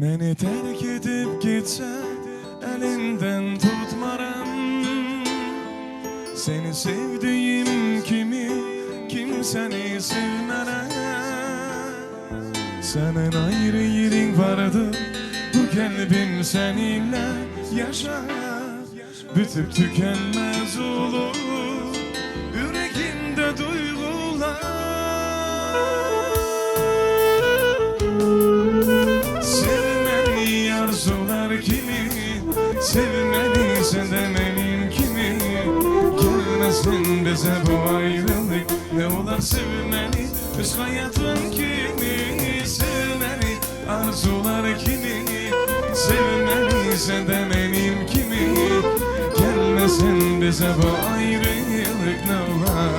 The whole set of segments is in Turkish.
Məni terk edip gitse elinden tutmaram. Seni sevdiğim kimi kimseni sevmerem. Senin ayrı yerin vardı, bu kalbim seninle yaşar. Bitip tükenmez olur yüreğimde duygular. Sevmeni arzular kimi, sevmeni senden benim kimi. Gelmesin bize bu ayrılık, ne olar sevmeni öz hayatın kimi. Sevmeni arzular kimi, sevmeni senden benim kimi. Gelmesin bize bu ayrılık, ne olar.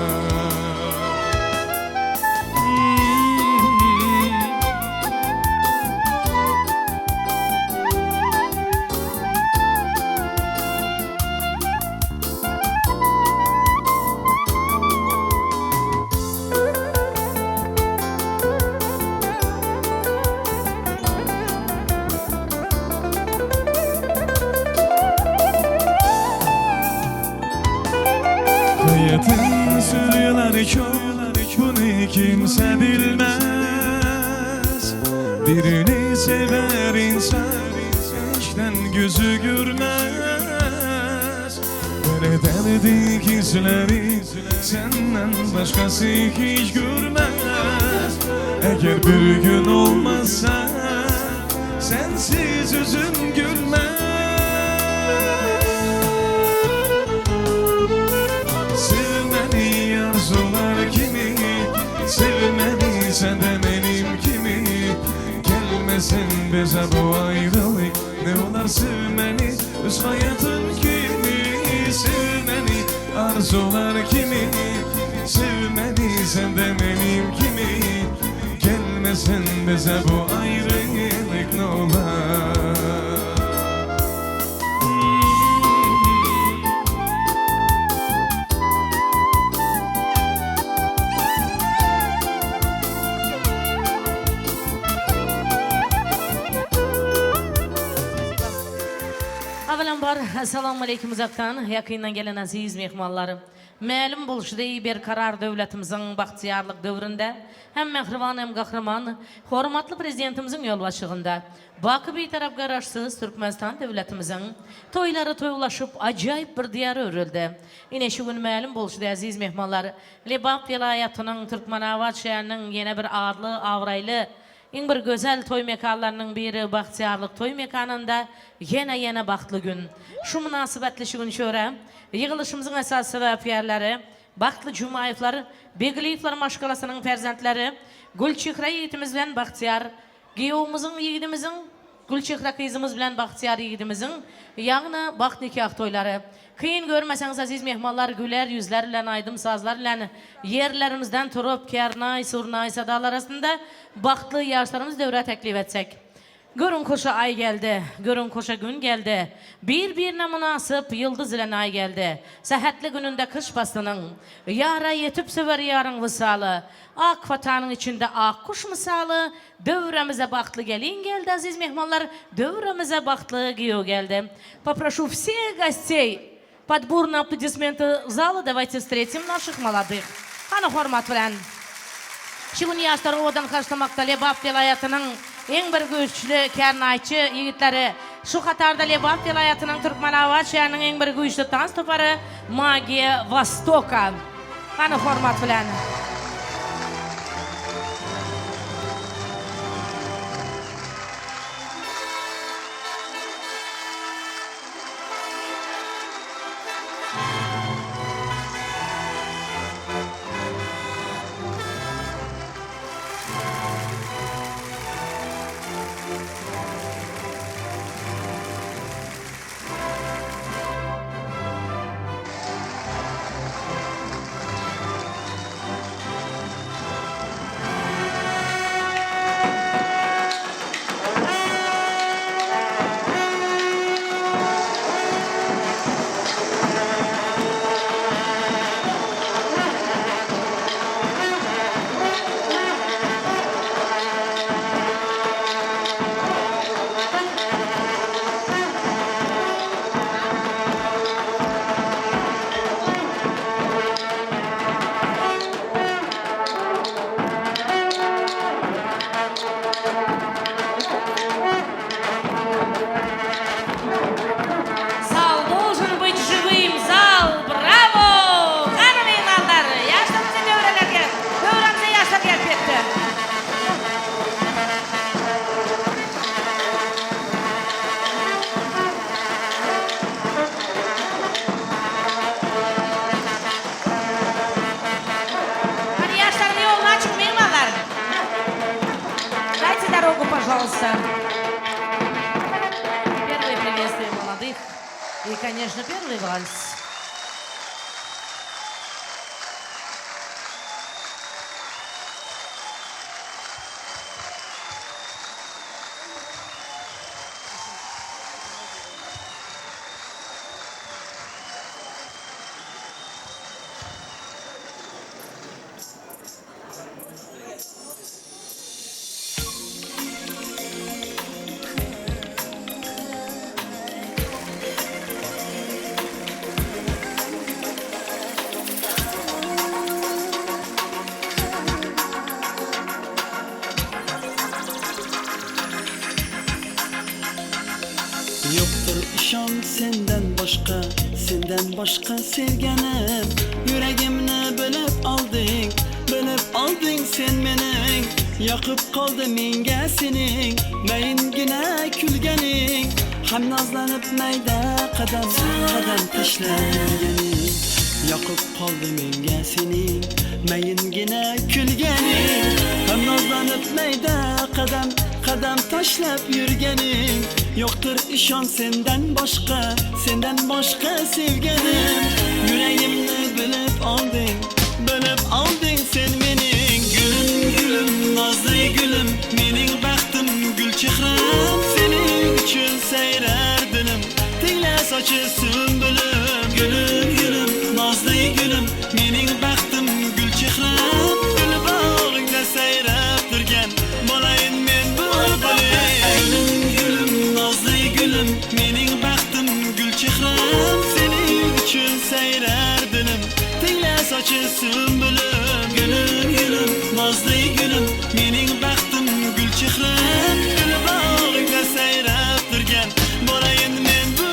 Hayatın sırları çok, bunu kimse bilmez. Birini sever insan, eşten gözü görmez. Böyle derdi gizleri, senden başkası hiç görmez. Eğer bir gün olmazsa, sensiz yüzüm gülmez. Sevmeni senden benim kimi. Gelmesin bize bu ayrılık, ne olar sevmeni öz hayatın kimi. Sevmeni arzular kimi, sevmeni senden benim kimi. Gelmesin bize bu ayrılık, ne olar. Assalamu alaikum uzaktan, yakından gelen aziz mehmanlarım. Məlum buluşdu bir karar devletimizin bahtiyarlık dövründe hem mehriban hem kahraman, hormatlı prezidentimizin yol başığında Bakı bir taraf garaşsız Türkmenistan devletimizin toyları toyulaşıp acayip bir diyarı örüldü. Yine şu gün məlum buluşdu aziz mehmanlar. Lebap vilayetinin Türkmenavat şehrinin yine bir ağırlı, avraylı, en bir güzel toy mekanlarının biri bahtiyarlık toy mekanında yine bahtlı gün. Şu münasebetli şu gün şöyle, yığılışımızın esas sebepiyerleri, bahtlı Cumayevler, Begliyevler maşgalasının ferzentleri, Gülçihra yiğitimiz bilen bahtiyar, Giyovumuzun yiğidimizin, Gülçihra kızımız bilen bahtiyar yiğidimizin, yağına baht nikah toyları. Kıyın görmeseniz aziz mehmanlar, güler yüzlerle, aydım sazlarla yerlerimizden turup kernay, surnay sadalar arasında bahtlı yaşlarımız devre teklif etsek. Görün koşa ay geldi, görün koşa gün geldi. Birbirine münasip yıldız ile ay geldi. Sehetli gününde kış bastının, yara yetip sever yarın vısalı. Ak vatanın içinde ak kuş misalı. Dövremize bahtlı gelin geldi aziz mehmanlar, dövremize bahtlı giyo geldi. Попрошу всех гостей под бурные аплодисменты зала, давайте встретим наших молодых. Хана хормат bilen. Şigun yaşları odan karşılamakta Lebap vilayetinin en bir güçlü kernayçı yiğitleri. Şu Katar'da Lebap vilayetinin Türkmenavat şehrinin en bir güçlü dans toparı Magiya Vostoka. Hana hormat bilen. конечно, первый вальс. Yoktur işan senden başka sevgenim. Yüreğimni bölüp aldın sen mening. Yakıp kaldı minge sening, meyingine külgening. Hem nazlanıp meyde kadem taşlar yürgening. Yakıp kaldı minge sening, meyingine külgening. Hem nazlanıp meyde kadem taşlap yürgening. Yoktur işan senden başka sevgenim. Yüreğimni bölüp aldın sen mening. Gülüm nazlı gülüm, mening baktım gül çehrem. Senin için seyrer dilim, tingle saçı sümbülüm. Gülüm nazlı gülüm, mening baktım gül çehrem. Gül bağrında seyrep durgen, bolayın men bülbülüm. Gülüm nazlı gülüm, mening baktım gül çehrem. Senin için seyrer dilim, tingle saçı sümbülüm. Gülüm nazlı gülüm, mening baktım gül çehrem. Gül bağrında seyrep durgen, bolayın men bülbülüm.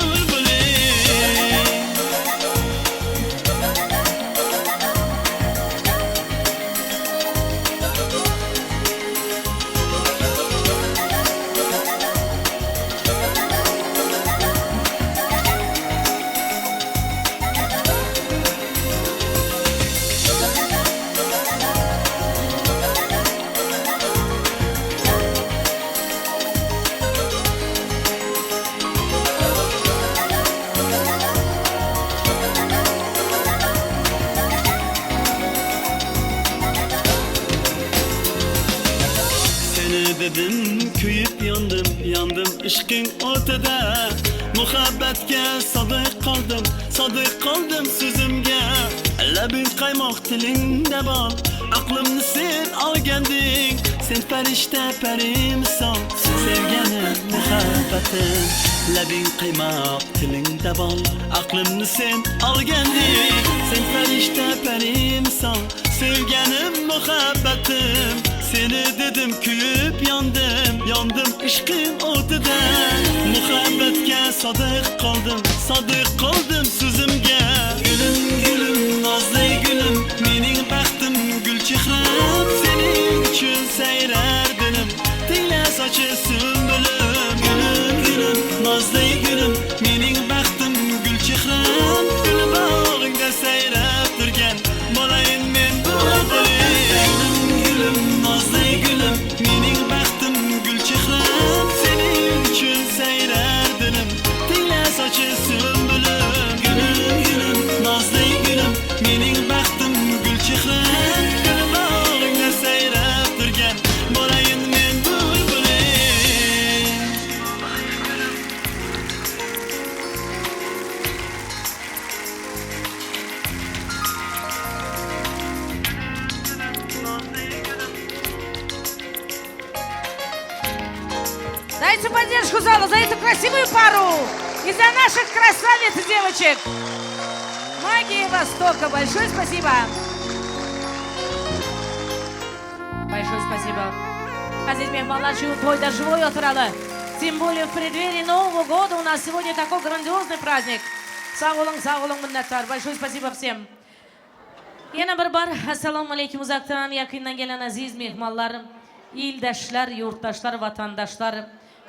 Dedim köyüp yandım ışkın ortada. Muhabbetke sadık kaldım sözümge. Labin kaymak tilinde bal, aklımni sen algending. Sen perişte perimsan, sevgenim muhabbetim. Labin kaymak tilinde bal, aklımni sen algending. Sen perişte perimsan, sevgenim muhabbetim. Seni dedim köyüp yandım ışkın ortada. Muhabbetke sadık kaldım sözümge. Gülüm nazlı gülüm, mening baktım gül çehrem. Senin için seyrer dilim, tingle saçı sümbülüm. Gülüm nazlı gülüm, mening baktım gül çehrem. Gül bağrında seyrep durgen, bolayın men bülbülüm. Gülüm nazlı gülüm, mening baktım gül çehrem. Senin için seyrer dilim, tingle saçı sümbülüm. Gülüm nazlı gülüm, mening baktım gül çehrem. Gül bağrında seyrep durgen, bolayın men bülbülüm. Дайте поддержку зала за эту красивую пару и за наших красавиц и девочек. Магии Востока. Большое спасибо. Большое спасибо. Aziz mehmonlar, shu to'yda живой o'tiradi. Тем более в преддверии Нового года у нас сегодня такой грандиозный праздник. Sağ olun minnettar. Большое спасибо всем. Yana bir bor assalomu alaykum uzakdan yaqindan gelen aziz mehmonlarim, ildaşlar, yurttaşlar, vatandaşlar,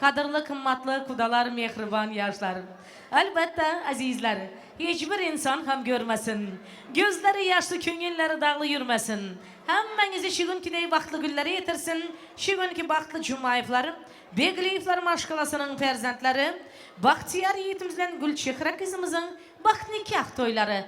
Kadırlı, kımmatlı, kudalar, mehriban yaşlarım. Elbette azizler, hiçbir insan hem görmesin. Gözleri yaşlı, köngülleri dağlı yürmesin. Hemmenizi şu günkü baktlı günleri yetirsin. Şu günkü baktlı cumayıflarım, Begliyifler maşkalasının perzentleri, Bahtiyar yiğitimizden Gülçehre kızımızın bak nikah toyları.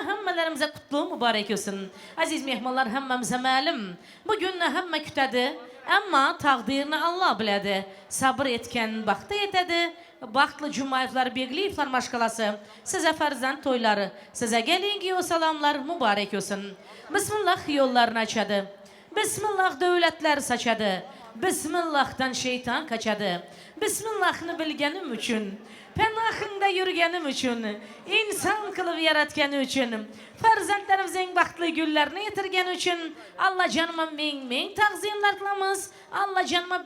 Hemmelerimize kutlu mübarek olsun. Aziz mehmanlar hemmemize malum. Bugün hemme kütedi. Ama takdirini Allah biledi. Sabır etken baktı yetedi. Baktlı cumayıflar, begliyifler maşkalası. Size ferzent toyları. Size gelin ki o salamlar mübarek olsun. Bismillah yollarını açadı. Bismillah devletler saçadı. Bismillah'tan şeytan kaçadı. Bismillah'ını bilgenim için, penahında yürügenim için, insan kılıp yaratgeni için, farzentlerimizin baktlı güllerini yetirgen için, Allah canıma min takzimler kılamız, Allah canıma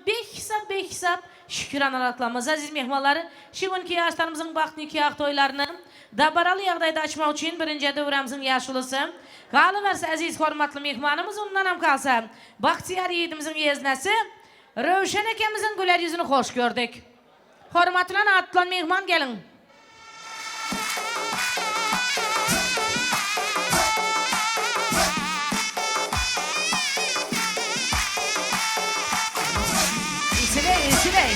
behsap şükranlar kılamız. Aziz mehmanları, şu günkü yaşlarımızın bakt nikah toylarını dabaralı yağdayda açmak için birinci dövremizin yaşlısı, kalıverse aziz hormatlı mehmanımız ondan hem kalsa, Bahtiyar yiğidimizin yeznesi, Rövşen ekemizin güler yüzünü hoş gördük. Hormatla atlan mehman gelin. İsiley.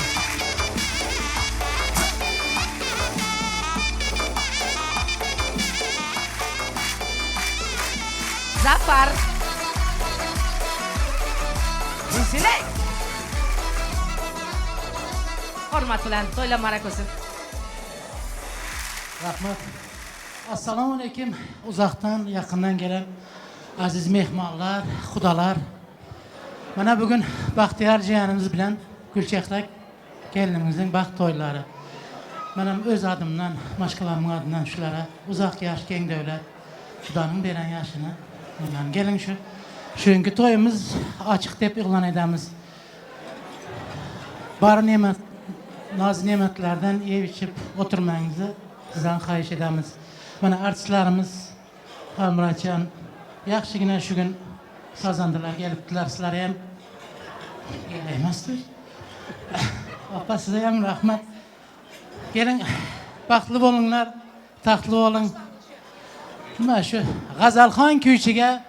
Zafer. İsiley. Hormat bilen toyla marak olsun. Rahmat. Assalamu aleykum. Uzaktan, yakından gelen aziz mehmanlar, xudalar. Bana bugün Bahtiyar cihanımız bilen Gülçehre gelinimizin baxt toyları. Benim öz adımdan, maşkalarımın adından şulara uzak yaş, gen devlet, Xudanın veren yaşını. Yani gelin şunki toyumuz açık dep ilan edemiz. Bar nimet, naz nimetlerden iyi içip oturmanızı sizden xahiş edemiz. Bana artistlarımız Muratcan, yaxşı yine şu gün sazandılar, geliptiler, sizler hem geleyemezdir. Apa size hem rahmet. Gelin, baktlı olunlar, tahtlı olun. Ama şu Gazalxan köyçüge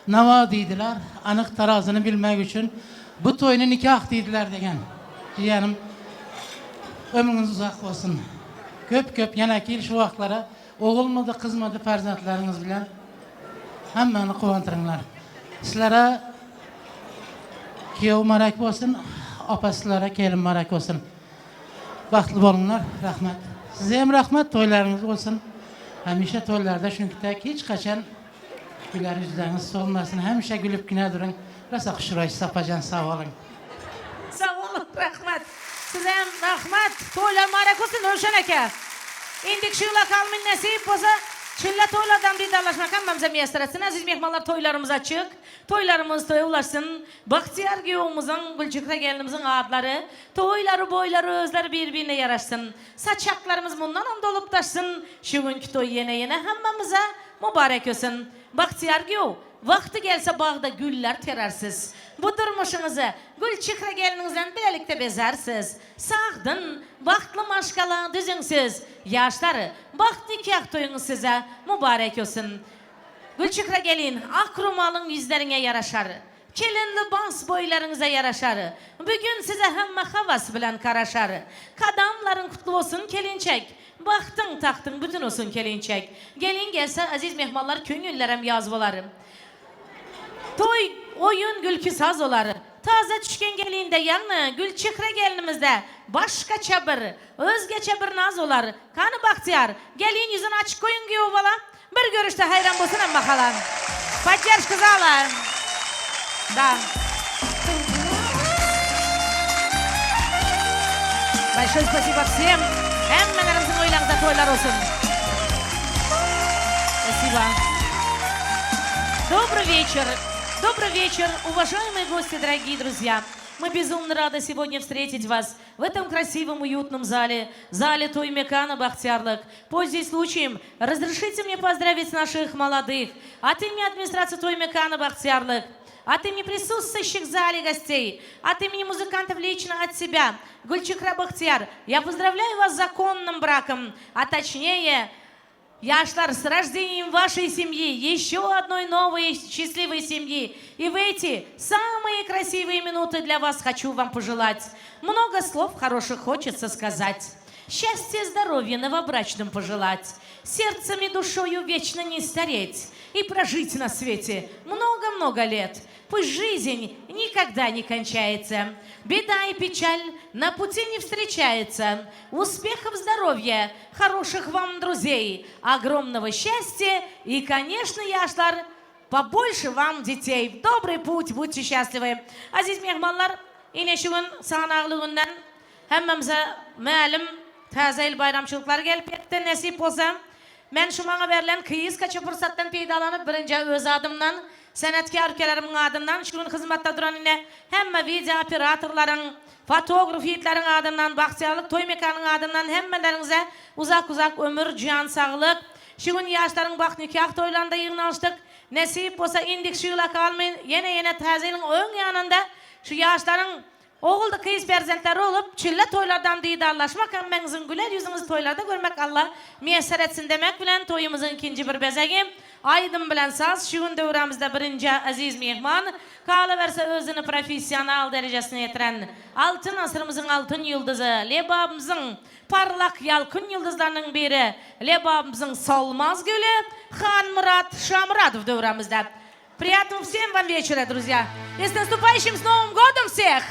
nava deydiler, anık tarazını bilmek için bu toyunu nikah deydiler degen. Yani ömrünüz uzak olsun. Köp yana ki şu vaxtlara oğulmadı, kızmadı farzatlarınız bilen hemmeni kuvantırınlar. Sizlere kiyev marak olsun, apasılara kelin marak olsun. Baktlı olunlar, rahmet. Size hem rahmet toylarınız olsun. Hemşe toylarda çünkü tek hiç kaçan güler yüzleriniz solmasın. Hemşe gülüp güne durun. Rasa kuşurayı sapacan sağ olun. Sağ olun, rahmet. Size hem rahmet. Toylar marak olsun Rövşen eke. İndik şuyla kalmin nesip olsa Çilla toylardan bir dalaşmak hemmemize miyestir etsin. Aziz mehmanlar toylarımız açık. Toylarımız toya ulaşsın. Bahtiyar giyomuzun, Gülçehre gelinimizin adları. Toyları, boyları, özleri birbirine yaraşsın. Saçaklarımız bundan dolup taşsın. Şu günkü toy yine hemmemize mübarek olsun. Bahtiyar giyo, vakti gelse bağda güller terersiz. Bu durmuşunuzu Gülçehre gelininizden birlikte bezersiz. Sağdın, baktlı maşkala düzünsüz. Yaşları, bakt nikah toyunuz size mübarek olsun. Gülçehre gelin, akrumalın yüzlerine yaraşar. Kelinli bas boylarınıza yaraşar. Bugün size hemme havas bilen karaşar. Kadamların kutlu olsun kelinçek. Baktın taktın bütün olsun kelinçek. Gelin gelse aziz mehmanlar köngüllerem yazbalarım. Toy, oyun, gülkü saz oları. Taze düşken gelinde yanı Gülçehre gelinimizde başka çabır, özge çabır naz olar. Kanı Bahtiyar, gelin yüzünü açık koyun ki o bala. Bir görüşte hayran bosunam bakalım. Bacar kızalar. Da. Большое спасибо всем. Hemmenlerimizin oylarınızda toylar olsun. Спасибо. Добрый вечер. Добрый вечер, уважаемые гости, дорогие друзья. Мы безумно рады сегодня встретить вас в этом красивом, уютном зале, зале Тоймекана Бахтиярлык. Пользуясь случаем, разрешите мне поздравить наших молодых от имени администрации Тоймекана Бахтиярлык, от имени присутствующих в зале гостей, от имени музыкантов лично от себя, Гульчикра Бахтияр, я поздравляю вас с законным браком, а точнее, Яшлар, с рождением вашей семьи, еще одной новой счастливой семьи. И в эти самые красивые минуты для вас хочу вам пожелать. Много слов хороших хочется сказать. Счастья, здоровья новобрачным пожелать. Сердцем и душою вечно не стареть. И прожить на свете много-много лет. Пусть жизнь никогда не кончается. Беда и печаль на пути не встречается. Успехов, здоровья, хороших вам друзей, огромного счастья и, конечно, Яшлар, побольше вам детей. В добрый путь, будьте счастливы. Азиз мehmanlar, yine şu gün sağanağlı günden hemmemize malum taze bayramçılıklar gelip etti. Nasip olsa ben şu bana verilen kıyız kaçı fırsattan peydalanıp birinci öz adımdan sanatkar ülkelerimin adından şu gün hizmette duran yine hemme video operatorların, fotoğrafitlerin adından, bahtiyarlık toy mekanın adından hemmelerinize uzak ömür, can, sağlık. Şu gün yaşların bak nikah toylarında yığınlaştık. Nasip olsa indik şu yıla kalmayın. Yine tazenin ön yanında şu yaşların oğulda kıyız perzentleri olup çille toylardan didarlaşmak emmenizin güler yüzünüz toylarda görmek Allah müyesser etsin demek bilen toyumuzun ikinci bir bezegi. Aydın bilen saz şu gün dövremizde birinci aziz mehman kalıverse özünü profesyonel derecesine yetiren altın asrımızın altın yıldızı Lebabımızın parlak yalkın yıldızlarının biri Lebabımızın solmaz gülü Хан Мурат Шамрадов дövremizde. Приятного всем вам вечера, друзья. И с наступающим с Новым годом всех!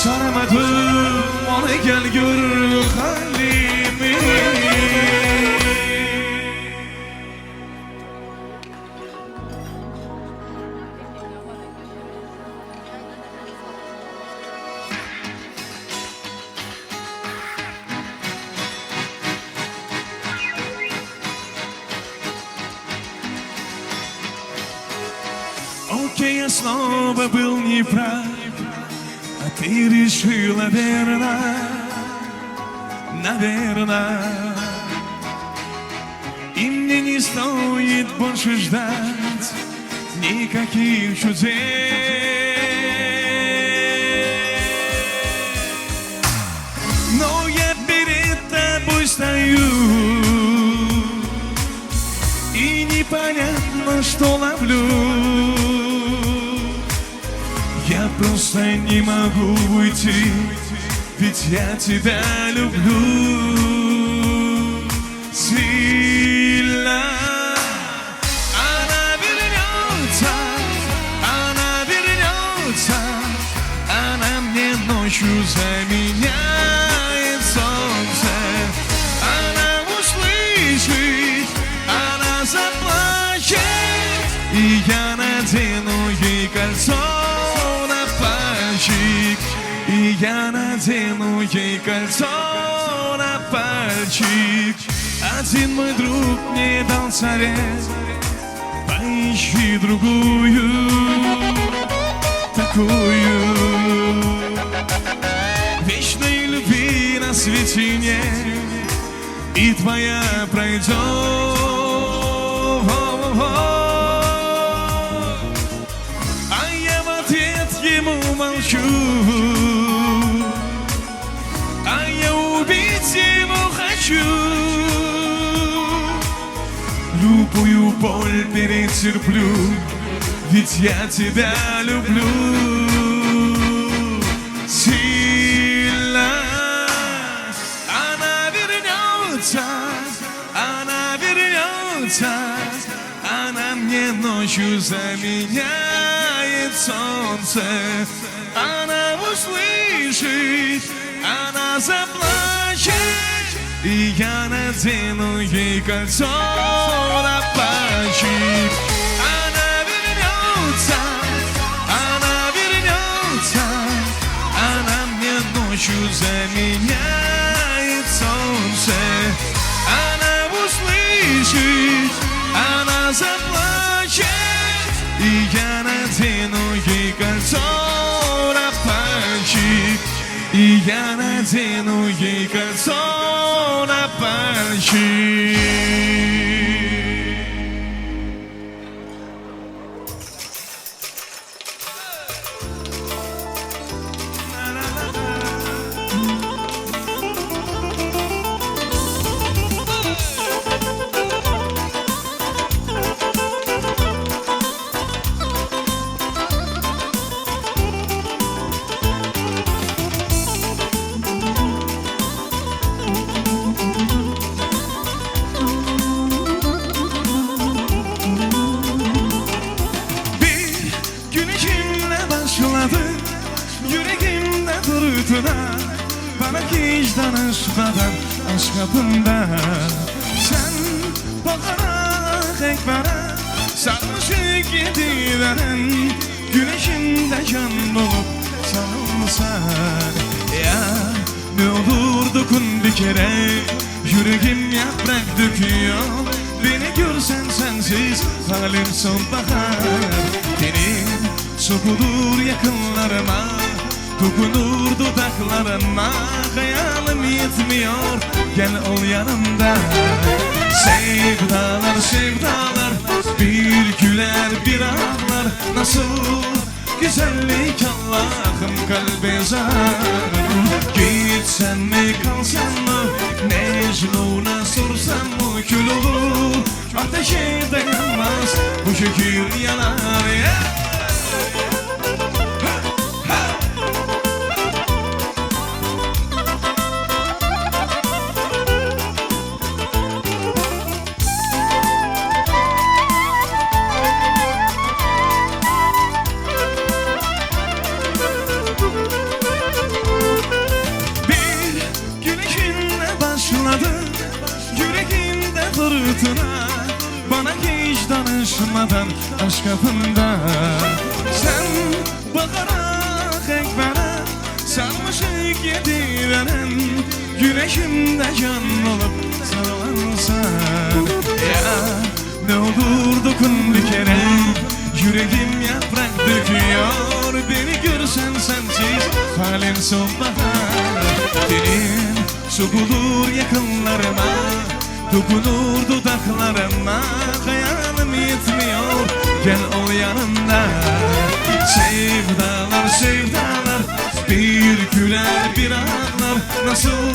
Saramadım ona gel gör halimi. Окей, я снова был неправ, а ты решила верно, наверно. И мне не стоит больше ждать никаких чудес. Но я перед тобой стою, и непонятно, что ловлю. Я просто не могу уйти, ведь я тебя люблю сильно. Она вернется, она мне ночью заменяет солнце. Она услышит, она заплачет, и я надену ей кольцо. И я надену ей кольцо на пальчик. Один мой друг мне дал совет: поищи другую, такую. Вечной любви на свете нет, и твоя пройдет. А я в ответ ему молчу, а я убить его хочу. Любую боль перетерплю, ведь я тебя люблю сильно. Она вернется, она мне ночью заменяет солнце. Она услышит, она заплачет, и я надену ей кольцо на пальчик. Она вернется, она мне ночью заменяет солнце. Она услышит, она заплачет, и я надену ей кольцо на пальчик. И я надену ей кольцо на пальчик. Yüreğimde durduğuna, bana hiç danışmadan aşk kapında. Sen bakarak ekbara sarmışık yedilenen, güneşinde can bulup sarılsan. Ya ne olur dokun bir kere, yüreğim yaprak döküyor. Beni görsen sensiz halim sonbahar. Benim sokulur yakınlarıma, dokunur dudaklarıma. Hayalim yetmiyor, gel ol yanımda. Sevdalar sevdalar, bir güler bir ağlar. Nasıl güzellik Allah'ım kalbe zar. Gitsen mi kalsan mı, Mecnun'a sorsam mı kül olur. Ateşe dayanmaz, bu şekil yanar ya. aşk kapında. Sen bakarak ekbere sarmışık yediveren, yüreğimde can olup sarılansan. Ya ne olur dokun bir kere, yüreğim yaprak döküyor. Beni görsen sensiz halim sonbahar. Dilin sokulur yakınlarıma, dokunur dudaklarıma. Hayalim yetmiyor, gel ol yanımda. Sevdalar sevdalar, bir güler bir ağlar. Nasıl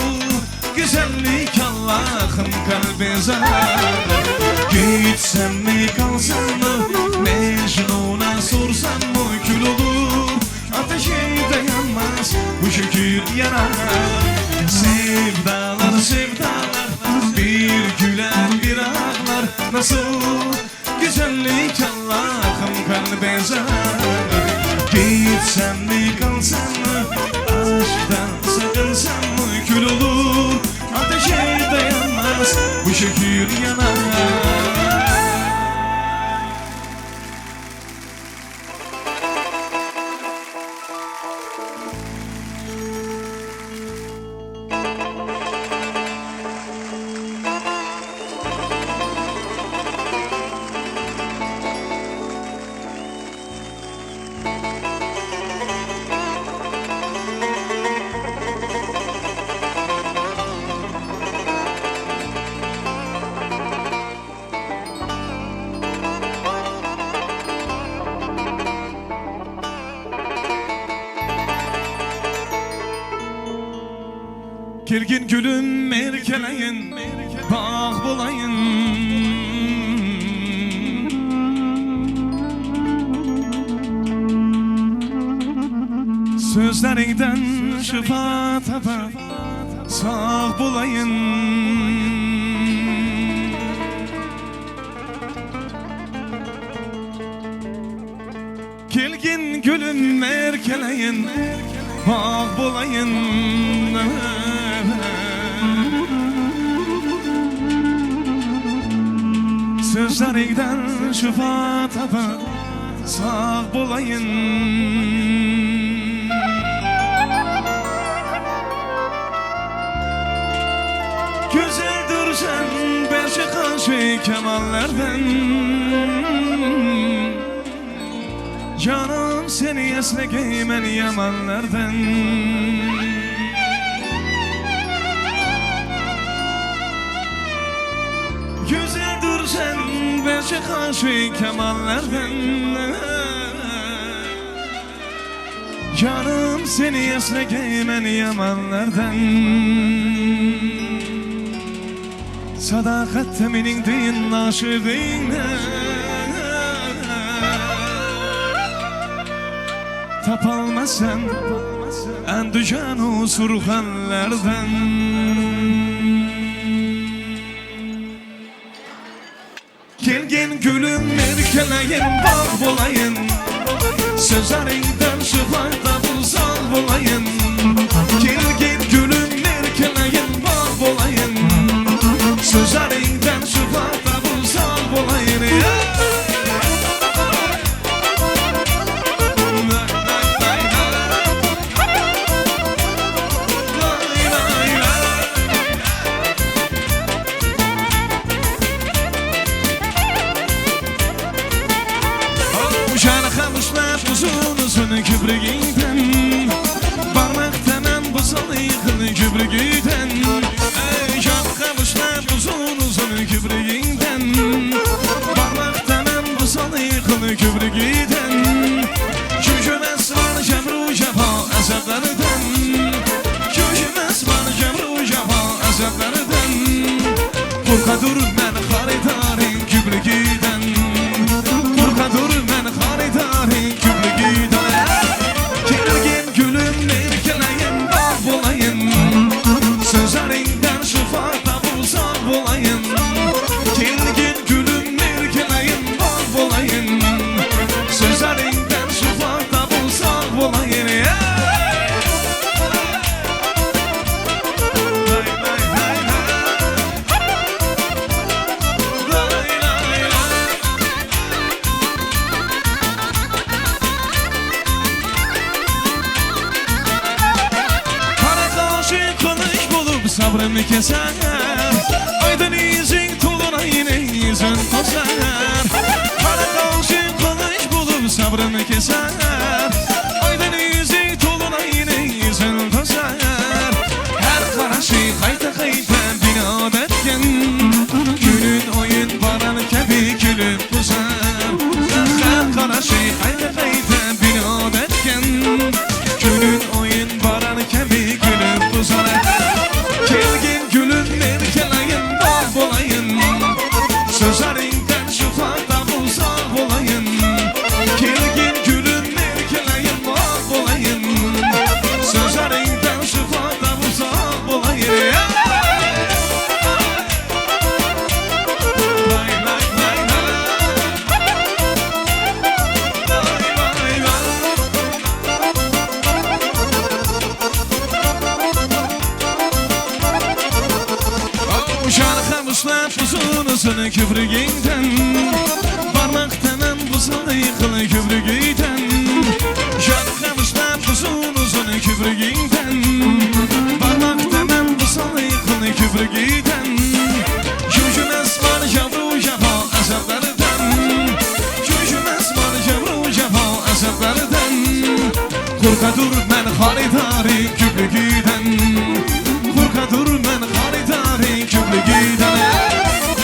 güzellik Allah'ım kalbe zarar. Gitsem mi kalsam mı, Mecnun'a sorsam mı kül olur. Ateşe dayanmaz bu şükür yanar. Sevdalar sevdalar, bir güler bir ağlar. Nasıl güzellik Allah'ım kalbe zarar. Gitsem mi kalsam mı, aşktan sakınsam mı kül olur. Ateşe dayanmaz bu şükür yanar. Kilgin gülüm merkeleyin, bağ bulayın. Sözlerinden şifa tapa, sağ bulayın. Kilgin gülüm merkeleyin, bağ bulayın. Sözlerinden şifa tapa, sağ bulayın. Güzeldir sen belki karşı kemallerden. Canım seni esnekeymen yamanlardan. Güzeldir sen belki karşı kemallerden. Canım seni esnekeymen yamanlardan. Sadakat teminin din aşığına. Tapalmasan endücan surhanlardan. Gelgin gülüm merkeleyin, bağ bulayın. Sözlerinden şıfayda bulsal bulayın. Gelgin gülüm merkeleyin, bağ bulayın. Sözlerinden şıfayda bulsal bulayın. Kübrügiden parmaktanan bu salı yıkılı kübrügiden. Ey can kavuşlar uzun uzun kübrügiden. Parmaktanan bu salı yıkılı kübrügiden. Küçümez var cemru cefa azaplardan. Küçümez var cemru cefa azaplardan. Korkadur ben haridarın kübrügiden. Korkadur ben haridarın kübrügiden. Gülüm merkeleyin, bağ bulayın. Sözleri sabrını keser. Aydın izin tuluna yine yüzün tosar. Kara kavşin kılıç bulup sabrını keser. Aydın izin tuluna yine yüzün tosar. Her karaşı kayta kayta binat etken. Gülün oyun baran kebi gülüp kuzar. Her karaşı kayta kayta binat etken. Gülün oyun baran kebi gülüp kuzar. Kelgin gülün merkelayın bak olayın. Sözlerinden şufada bulsak olayın. Kelgin gülün merkelayın bak olayın. Sözlerinden şufada bulsak olayın. Lay lay lay lay. Lay lay lay. Şarkımışlar uzun uzun kübrügeyden. Parmaktanan buzunu yıkılı kübrügeyden. Şarkımışlar uzun uzun kübrügeyden. Parmaktanan buzunu yıkılı kübrügeyden. Yüzümez var yavru jafa azaplardan. Yüzümez var yavru jafa azaplardan. Korka dur ben haridari kübrügeyden. Korka dur ben haridari kübrügeyden.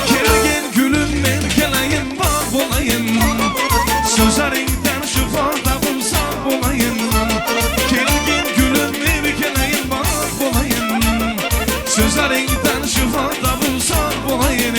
Kelgen gülüm merkelayın bak olayın. Sözlerinden şufada bulsak olayın. Kelgen gülüm merkelayın bak olayın. Sözlerinden şufada bulsak olayın.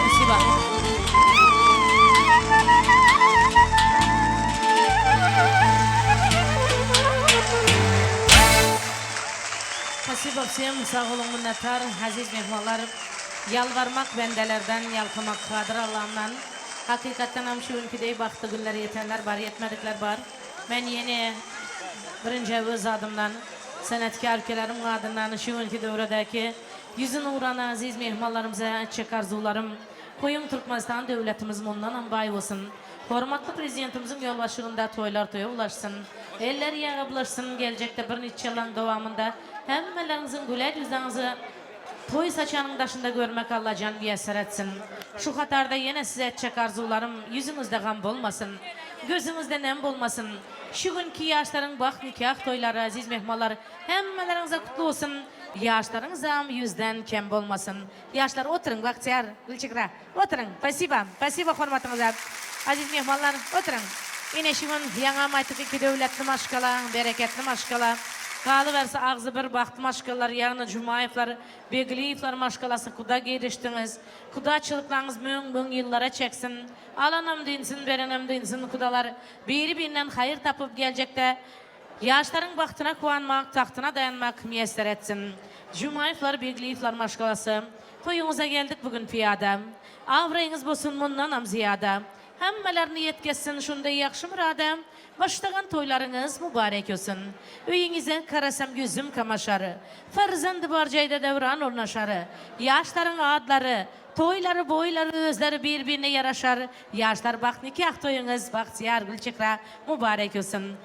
Спасибо. Спасибо всем, sağ olun minnettar, aziz mehmanlarım. Yalvarmak bendelerden, yalkamak kadir Allah'ımdan. Hakikaten hem şu ülkedey baktı günler yetenler var, yetmedikler var. Ben yeni birinci öz adımdan, senetkar ülkelerim adından şu ülkede uğradaki yüzün uğrana aziz mehmanlarımıza çek arzularım. Koyun Türkmenistan devletimiz bundan bay olsun. Hormatlı prezidentimizin yol başlığında toylar toya ulaşsın. Eller yağa bulaşsın, gelecekte bir neçe yılın devamında hemmelerinizin güler yüzünüzü toy saçanın daşında görmek Allah can müyesser etsin. Şu katarda yine size edecek arzularım yüzünüzde gam olmasın. Gözünüzde nem olmasın. Şu günkü yaşların bak nikah toyları aziz mehmanlar hemmelerinize kutlu olsun. Yaşlarınız am yüzden kem olmasın. Yaşlar oturun Bahtiyar, Gülçikra oturun. Spasiba hormatınıza. Aziz mehmanlar oturun. Yine şunun yana maytık iki devletli maşkala, bereketli maşkala. Kalıverse ağzı bir baktı maşkalar, yani Cumayevlar, Begliyevlar maşkalası kuda geliştiniz. Kudaçılıklarınız müng yıllara çeksin. Alanım dinsin, berenem dinsin kudalar. Biri birinden hayır tapıp gelecekte. Yaşların baktına kuanmak, tahtına dayanmak müyesser etsin. Cumayevlar, Begliyevlar maşkalası. Toyunuza geldik bugün piyada. Avrayınız bosun bundan am ziyada. Hemmelerini yetketsin şunda yakşı murada. Başlayan toylarınız mübarek olsun. Öyünüze karasam yüzüm kamaşarı. Farzandı barcayda devran ornaşarı. Yaşların adları, toyları boyları özleri birbirine yaraşar. Yaşlar bak nikah toyunuz Bahtiyar Gülçikra mübarek olsun.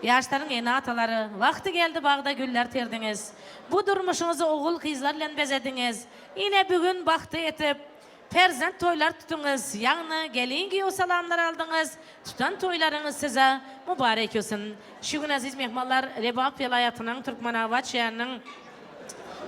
Yaşların en ataları, vakti geldi bağda güller terdiniz. Bu durmuşunuzu oğul kızlarla bezediniz. Yine bugün baktı etip perzent toylar tutunuz. Yani gelin giyo salamlar aldınız. Tutan toylarınız size mübarek olsun. Şu gün aziz mehmanlar Rebap vilayetinin Türkmenavat şehrinin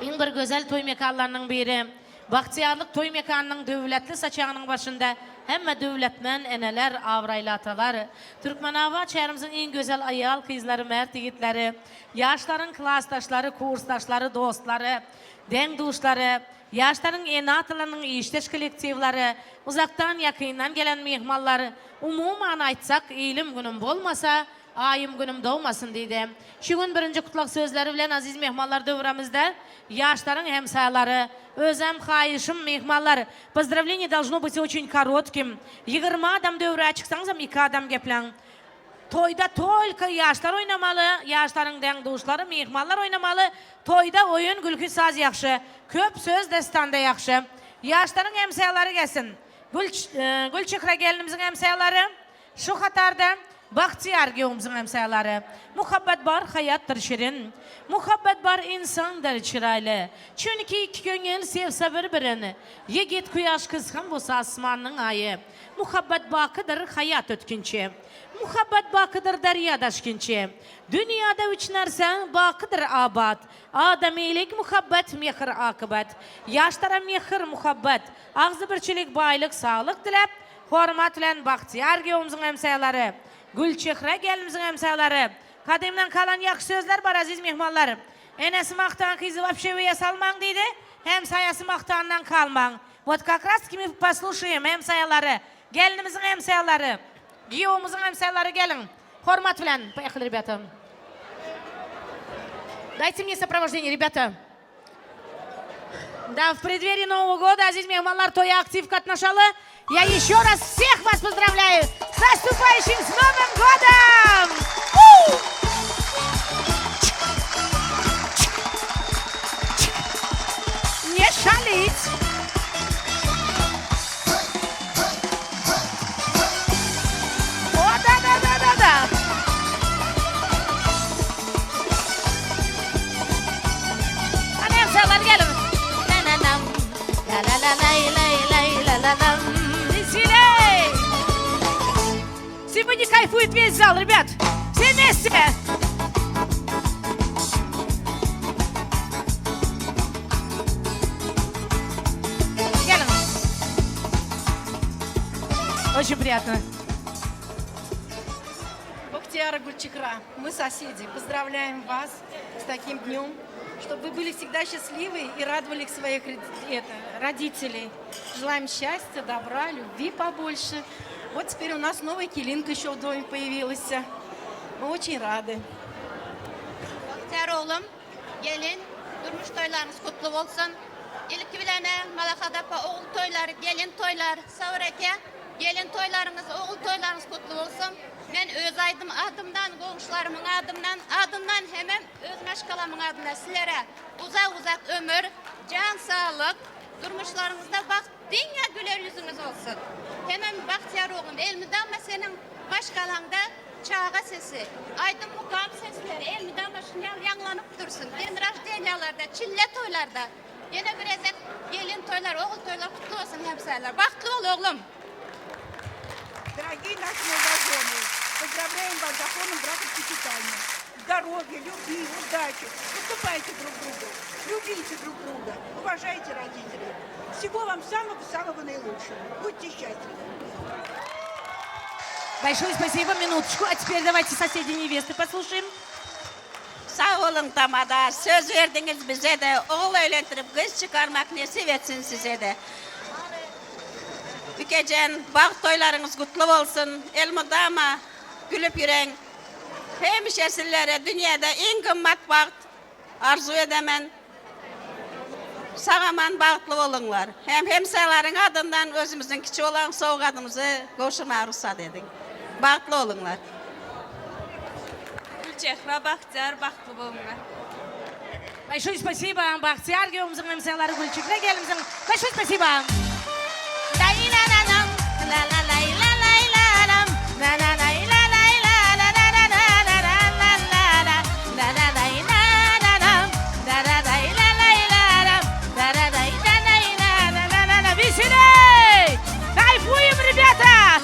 en bir güzel toy mekanlarının biri. Bahtiyarlık toy mekanının devletli saçağının başında hemme devletmen eneler, avraylatılar. Türkmenavat şehrimizin en güzel ayal kızları, mert yiğitleri, yaşların klastaşları, kurstaşları, dostları, den duşları, yaşların enatılarının işteş kolektivleri, uzaktan yakından gelen mehmalları, umuman aytsak ilim günüm olmasa, ayım günüm doğmasın deydi. Şu gün birinci kutlak sözleri bilen aziz mehmanlar dövremizde yaşların hemsayaları, özem kayışım mehmanlar. Поздравление должно быть очень коротким. 20 adam dövreye çıksanız 2 adam geplen. Toyda только yaşlar oynamalı, yaşların den doğuşları, mehmanlar oynamalı. Toyda oyun, gülkü saz yakşı, köp söz destanda yakşı. Yaşların emsayaları gelsin. Gülçekre gelinimizin emsayaları, şu katarda Bahtiyar gevimizin emsayaları. Muhabbet var, hayattır şirin. Muhabbet var, insandır çıraylı. Çünkü iki gönül sevse birbirini. Yigit kuyaş kızgın bolsa asmanın ayı. Muhabbet bakıdır, hayat ötkinçi. Muhabbet bakıdır, derya daşkinçi. Dünyada üç narsa bakıdır abad. Adamilik, muhabbet, mehir, akıbet. Yaşlara mehir, muhabbet. Ağzı birçilik, baylık, sağlık dilep. Hormat bilen Bahtiyar gevimizin emsayaları. Gülçekre gelinimizin emsayaları. Kadimden kalan yakış sözler var aziz mehmanlarım. Enesi maqtan kızı vapşeveye salman deydi. Hem sayası maqtandan kalman. Вот как раз kimi послушаем emsayaları. Gelinimizin emsayaları. Giyomuzun emsayaları gelin. Hormat bilen. Поехали, ребята. Дайте мне сопровождение, ребята. Да, в преддверии Нового года, азиз мehmanlar, тоя актив катнашалы. Я еще раз всех вас поздравляю с наступающим с Новым годом! Не шалить! О, да! Annem sağlar gelin. La-la-la-lay-lay-lay-la-la-lam. Веселей! Сегодня кайфует весь зал, ребят. Все вместе. Gelin. Очень приятно. Бахтияра Гульчекра, мы соседи. Поздравляем вас с таким днем, чтобы вы были всегда счастливы и радовали своих родителей. Желаем счастья, добра, любви побольше. Вот теперь у нас новая килинка еще в доме появилась. Мы очень рады. Bahtiyar oğlum, gelin, durmuş toylarınız kutlu olsun. İlk bilene Malakadapa oğul toyları, gelin toylar, Savreke, gelin toylarınız, oğul toylarınız kutlu olsun. Ben öz adımdan, komşularımın adımdan hemen öz maşkalamın adına sizlere uzak ömür, can sağlık, durmuşlarınızda bak, dünya güler yüzünüz olsun. Hemen Bahtiyar oğlum, elmidanma senin maşkalanda çağa sesi, aydın mukam sesleri, elmidanma şunyan yanlanıp dursun. Ben rajdenyalarda, çille toylarda, yine bir ezek gelin toylar, oğul toylar kutlu olsun hemşehriler. Bahtlı ol oğlum. Дорогие наши молодожены, поздравляем вас с законом бракосочетания. Здоровья, любви, удачи. Поступайте друг другу, любите друг друга, уважайте родителей. Всего вам самого-самого наилучшего. Будьте счастливы. Большое спасибо, минуточку. А теперь давайте соседи невесты послушаем. Sağ olun damada, söz verdiniz bize de, oğul evlendirip kız çıkarmak nasip etsin size de. Bu gecen bağ toylarınız kutlu olsun, elmudama gülüp yüren, hemşerilere dünyada en kımmat bağ arzu edemen, sağaman bağıtlı olunlar. Hem hemşehrilerin adından özümüzün küçük olan soğuk adımızı koşuma ruhsat edin. Bağıtlı olunlar. Gülçekra Bahtiyar bağıtlı olunlar. Большое спасибо, Бахтияр геомызың эмсиялары Гүлчекре келімізің. Большое спасибо. Веселей! Кайфуем, ребята!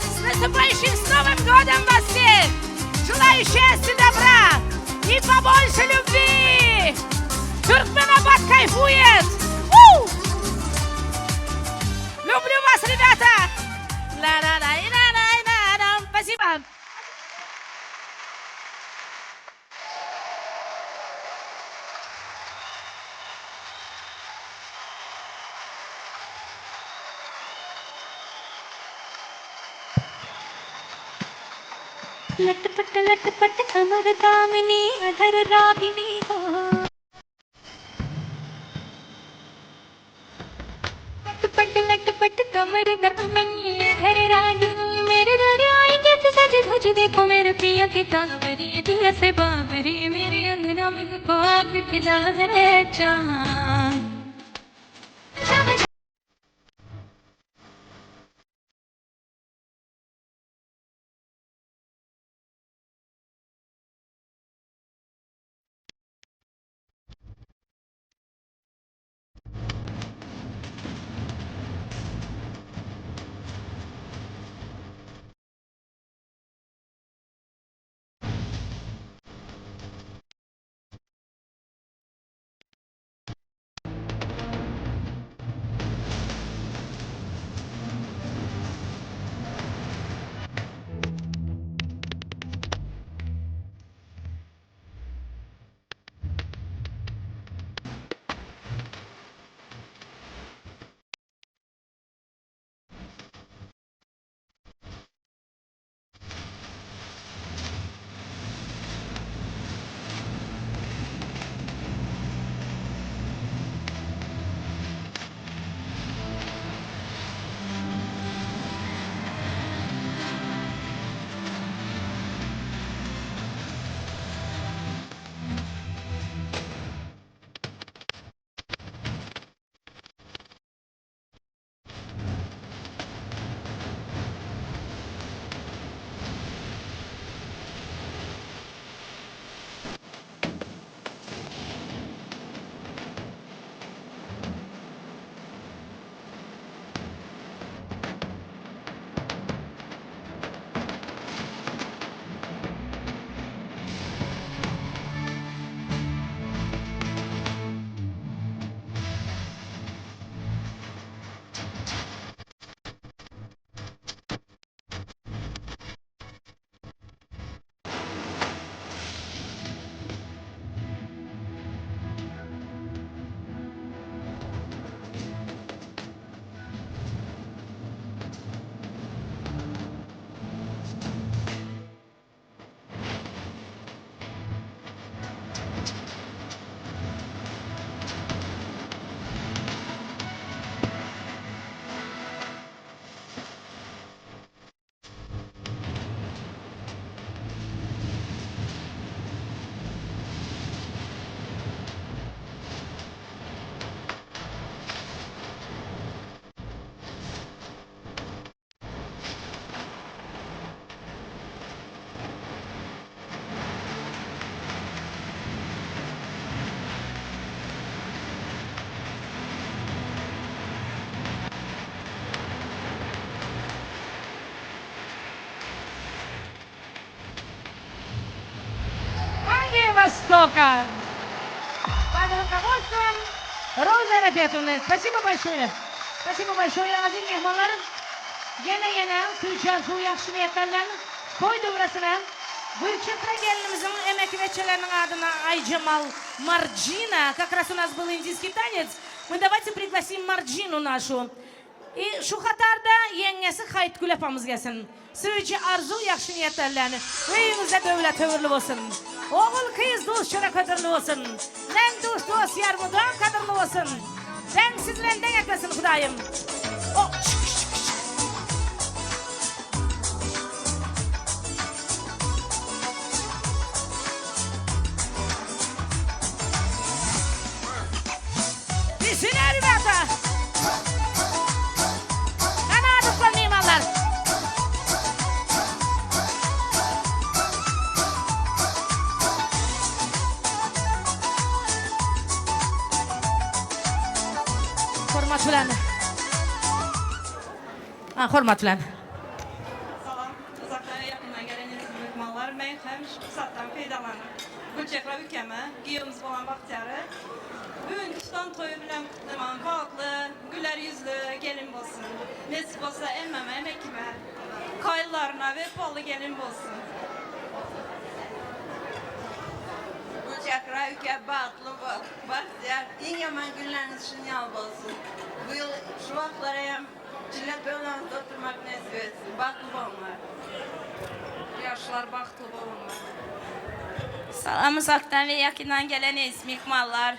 С наступающим с Новым годом вас всех! Желаю счастья, добра и побольше любви! Туркменабад кайфует! Люблю вас, ребята! Спасибо! लटपट कमर दामिनी अधर रागिनी हो लटपट कमर दामिनी अधर रागिनी मेरे दरियाई कैसे सज धज देखो मेरे प्रिय की तावरी दिल से बावरी मेरे अंगना में को आग खिला है चाँद Востока. Под руководством Розы Рапетовны. Спасибо большое. Спасибо большое, aziz mehmonlarim. Yana Kuycan suv yaxshi niyatlardan qo'ydi burasini. Burchakra gelinimizin emekveçelerinin adına Айджамал Марджина. Как раз у нас был индийский танец. Мы давайте пригласим Марджину нашу. И Şuxatarda yengesi Hayitgül apamız gelsin. Sığıcı arzu yaxşı niyetlerlerini. Öyünüzde devlet ömürlü olsun. Oğul kız dost çöre kadarlı olsun. Len dost yarmıdan kadarlı olsun. Ben sizlerden eklesin Hudayım. Bismillah ribata. Kanadıklar mimarlar. Hurmat bilan. Hurmat bilan. Salam, uzaklara yakından gelen mehmanlar. Ben hem şu fırsattan faydalanıp Gülçekra ülkeme, giyimiz olan Baxtiyarı. Bugün tutan toyu bilen kutlaman farklı, güler yüzlü gelin olsun. Nesip olsa emmeme, emekime, kayılarına ve pahalı gelin olsun. Gülçekra ülke batlı Baxtiyar. En yaman günleriniz için yal olsun. Bu yıl şu vakitlara hem Çillet Beylan'da oturmak nasip etsin. Batlı olmalar. qarşılar baxtlı olurlar. Salam uzaktan ve yakından gelen esmikmallar.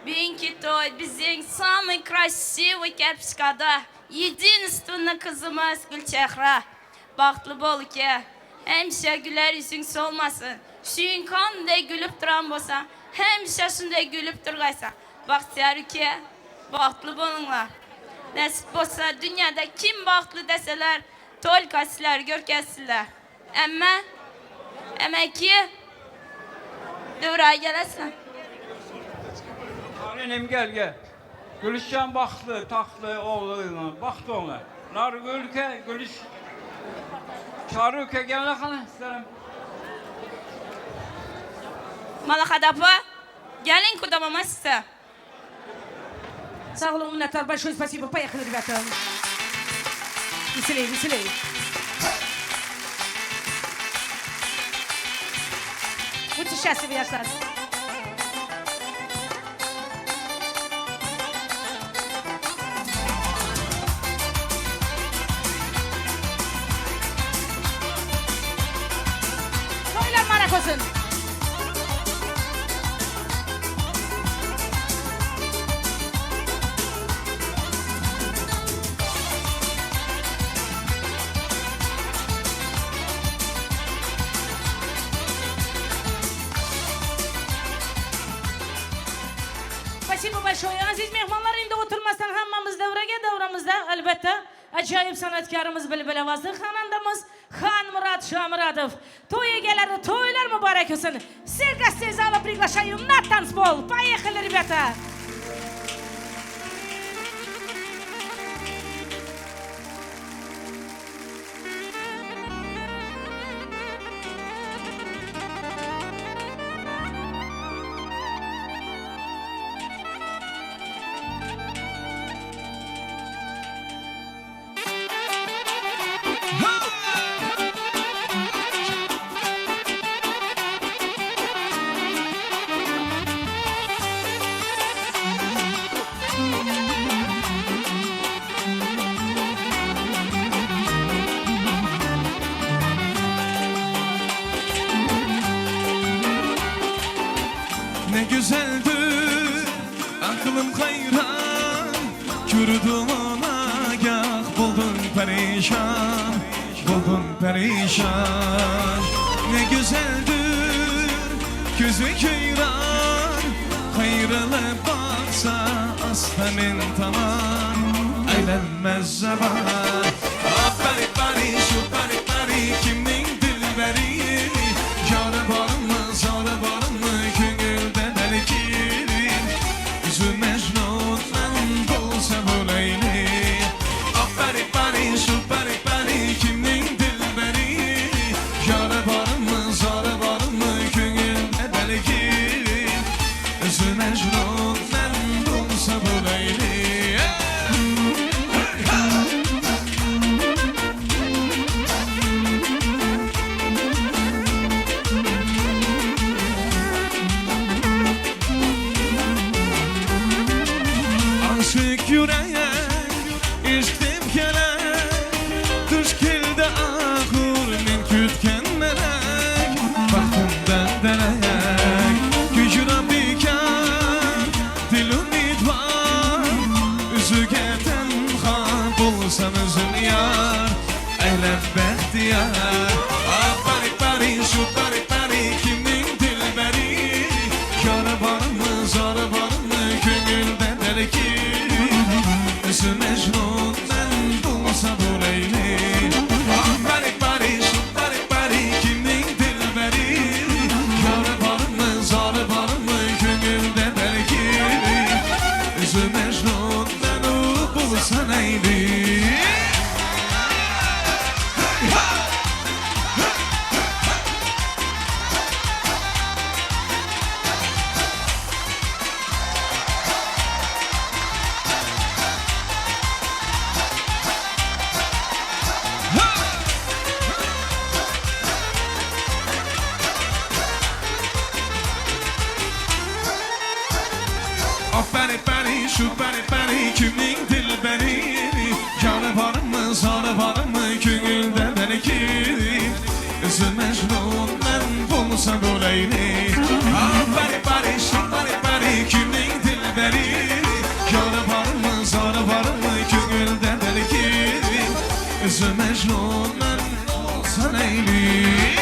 Bugünkü toy bizim самый красивый Kerpiçkada. Единственный kızımız Gülçehra. Baxtlı bol ki. Hemşe güler yüzün solmasın. Şuyun kan da gülüp duran bolsa. Hemşe şunda gülüp durgaysa. Baxtiyar ki. Baxtlı bolunlar. Nasip olsa dünyada kim baxtlı deseler. Tolka sizler görkəsizlər. Ama ki. Dövraya gelesin. Arenim gel. Gülüşcan baxtlı, taxtlı oğluyla, baxtlı onlar. Nar gülke, gülüş. Çağrı ülke gelene xana, isterim. Малахадапа, gelin kudamama size. Sağ olun minnettar. Большое спасибо. Поехали, ребята. Веселей, веселей. Будьте счастливы и остаться. Toylar marak olsun. Спасибо большое. Aziz mehmanlar, indi oturmasdan hammamiz davramızda albatta acayip sanatkarımız Bilbil Avazı xonandamiz Xanmurod Shomurodov. To'y egalari to'ylar muborak bo'lsin. Все гостей зала приглашаю на танцпол. Поехали, ребята. Ne güzeldir aklım hayran. Kürdüm ona gah buldum perişan. Buldum perişan. Ne güzeldir gözü köyran. Hayrılıp baksa aslanın tavan. Eğlenmez zaman. Bari bari şu bari bari kimin dilberi. Canı var mı zarı var mı gönülde belki. Yüzü Mecnun'dan bulsa bu Leyli. Bari bari şu bari bari kimin dilberi. Canı var mı zarı var mı gönülde belki. Yüzü Mecnun'dan bulsa bu Leyli. Aşık yürek, içtim kelek. Kış geldi ahur, men kütken melek. Baktımdan delek, gücüne bikar. Dil ümit var, üzüge tenha. Bulsam özüm yar, eylem behtiyar. Bari bari şu bari bari kimin dilberi. Yarı var mı zarı var mı gönülde belki. Yüzü Mecnun'dan bulsa bu Leyli. Bari bari şu bari bari kimin dilberi. Yarı var mı zarı var mı gönülde belki. Yüzü Mecnun'dan bulsa Leyli. Bari bari şu bari bari kimin dilberi. Canı var mı zarı var mı gönülde belki. Özü mecnun ben bulsam öleyli Bari bari şambari bari kimlik dilberi Yara var mı zara var mı gönülde belki Özü mecnun ben bulsam eyli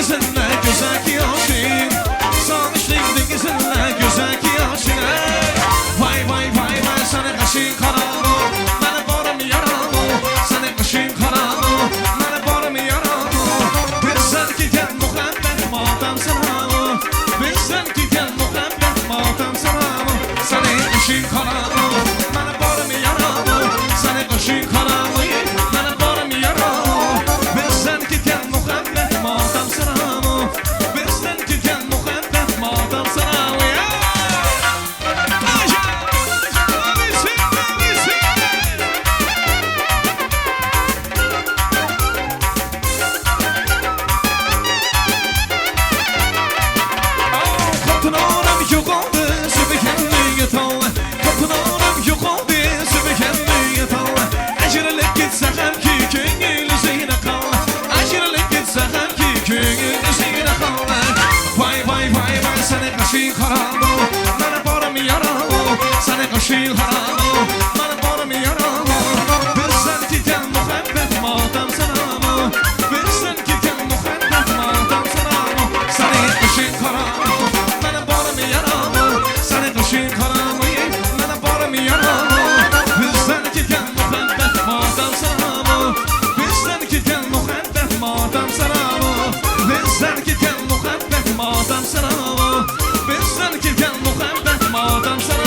güzelle güzel ki yaşın Sağışlıklı güzelle güzel ki yaşın Vay vay vay vay sana kaşın karalı Bana barım yaralı Sana kaşın karalı Bana barım yaralı Bilsen ki gel muhabbet matem sana Bilsen ki gel muhabbet matem sana Sana kaşın karalı Bana barım yaralı Sana kaşın karalı Bana barım yaralı Bilsen ki gel muhabbet matem sana Bilsen ki gel muhabbet matem sana Kapınaram yok oldu Sübükenli yatalı Kapınaram yok oldu Sübükenli yatalı Acırılık gitse hem ki Köyünü zeyne kalı Acırılık gitse hem ki Köyünü zeyne kalı Vay vay vay vay Sana kaşın karalı Bana barım yaralı Sana kaşın karalı Bana barım yaralı Bilsen ki gel muhabbet matem sana Bilsen ki gel muhabbet matem sana Sana kaşın karalı Bana barım yaralı Sana kaşın karalı Bana barım yaralı Bilsen ki gel muhabbet matem sana Bilsen ki gel muhabbet matem sana Bilsen ki gel muhabbet matem sana Bilsen ki gel muhabbet matem sana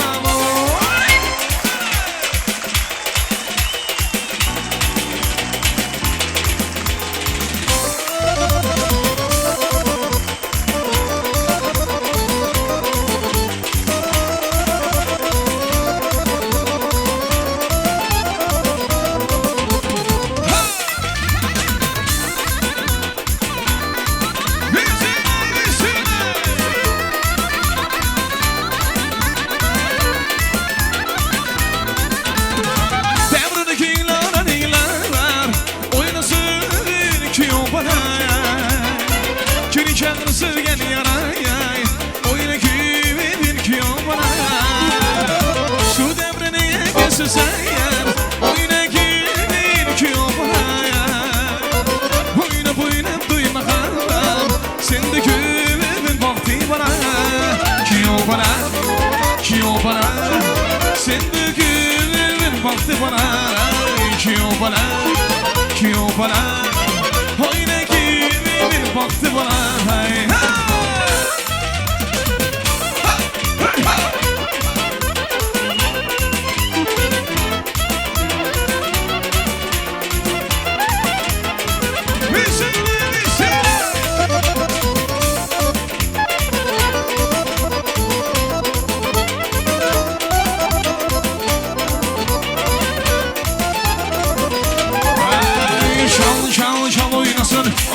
Sen de gülün baktı bana Ki o bana Ki o bana Oyna gülün baktı bana Hey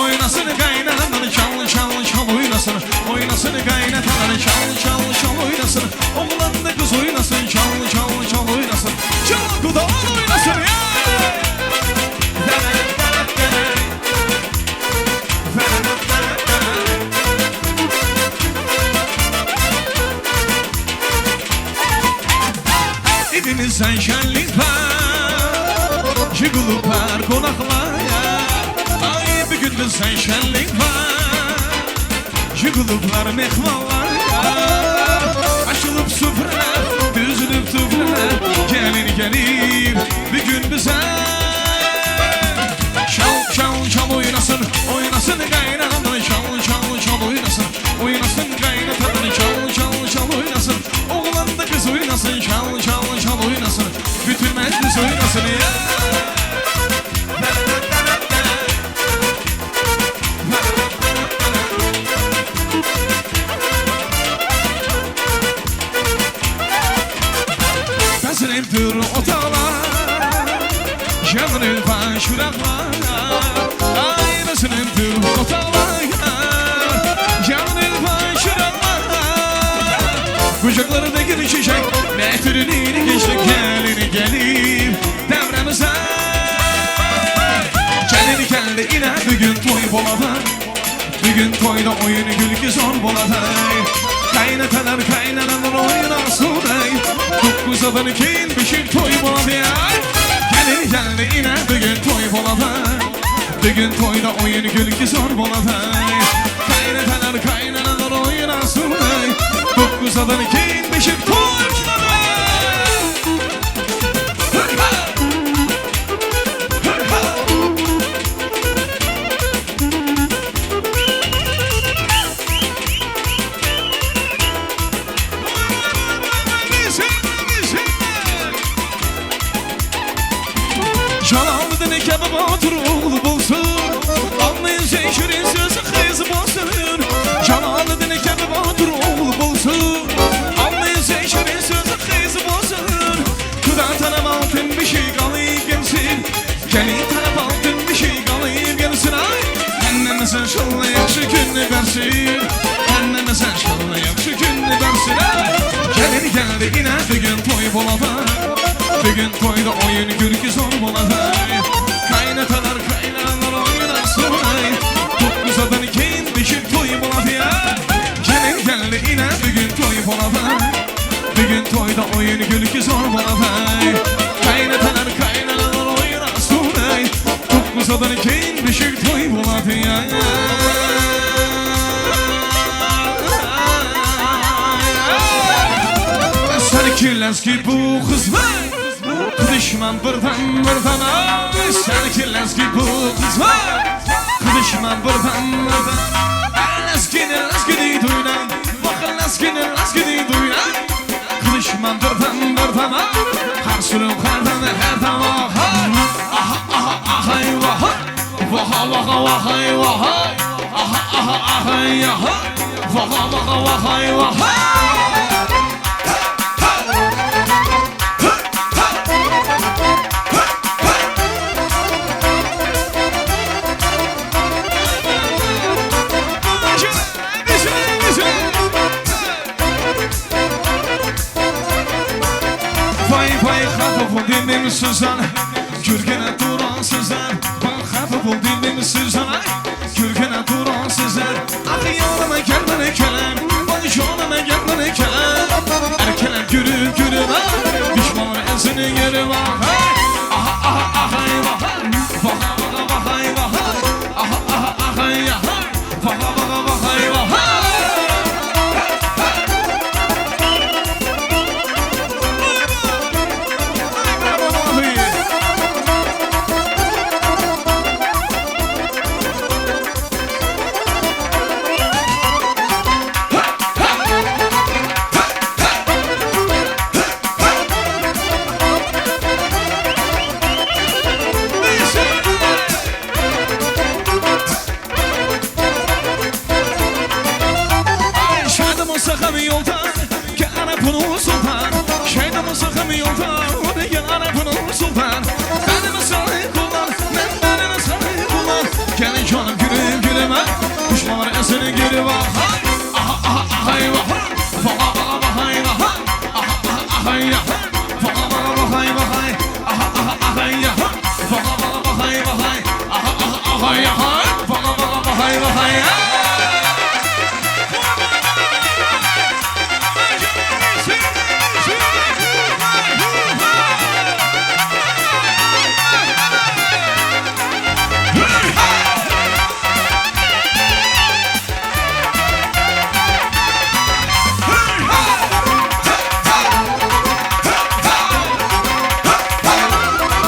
Oynasın kaynanalar çal çal çal oynasın Oynasın kaynanalar çal çal çal oynasın Oğlan da kız oynasın çal çal çal oynasın Çal kudan oynasın ya Evinizden şenlik var Jiguluplar konaklar Sen şenlik var Jiguluplar mehmanlar Açılıp süfreler Düzülüp tüfreler Gelin gelir bir gün bize Çal çal çal oynasın Oynasın kaynanalar Çal çal çal oynasın Oynasın kaynanalar Çal çal çal oynasın Oğlan da kız oynasın Çal çal çal oynasın Bütün meclis oynasın ya Dur otalar Canın elvan şuraklar Aynısının dur otalar Canın elvan şuraklar Kucaklarında girişecek Ne türünü geçtik gelin gelin Devremize Gelin geldi ine bugün toy boladı Bugün toyda oyun gülki zor boladı Kaynatalar kaynanalar oynasın Dokuzdan keyin beşik toy boladı Gelin geldi ine bugün toy boladı Bugün toyda oyun gülki zor boladı sunay. Dokkuzadan keyin beşik toy buladı. Calalı'dan kebap otur oğlu bulsun. Anlayın şeşirin sözü kızı bulsun. Calalı'dan kebap otur oğlu bulsun. Anlayın şeşirin sözü kızı bulsun. Kudan tanım altın bir şey kalayıp gelsin. Gelin tanım altın bir şey kalayıp gelsin. Annemizin şalla yakşı günü versin. Annemizin şalla yakşı günü versin. Gelin geldi yine bugün toy boladı. Bugün toyda oyun gürkü zor boladı. Kaynatalar kaynanalar oynasın. Dokkuzadan keyin beşik toy boladı ya. Gelin geldi yine bugün toy boladı. Bugün toyda oyun gürkü zor boladı. Kaynatalar kaynanalar oynasın. Dokkuzadan keyin beşik toy boladı ya. Serkiles ki bu kız var. Düşman buradan ay. Serkiles ki bu kız var. Düşman buradan Leskini duynan. Bakın leskini duynan. Düşman buradan ay. Karşılık kardan her zaman. Aha aha aha vaha. Vaha vaha vaha vaha. Aha aha aha yaha. Vaha vaha vaha vaha. Dinleyin Suzan, Gürgen'e duran sizler. Ben hafif ol dinleyin Suzan, Gürgen'e duran sizler. Ah yanıma gelmene kelem, bana yanıma gelmene kelem. Erkeler gürü gürü var, düşmanın ensini yeri var.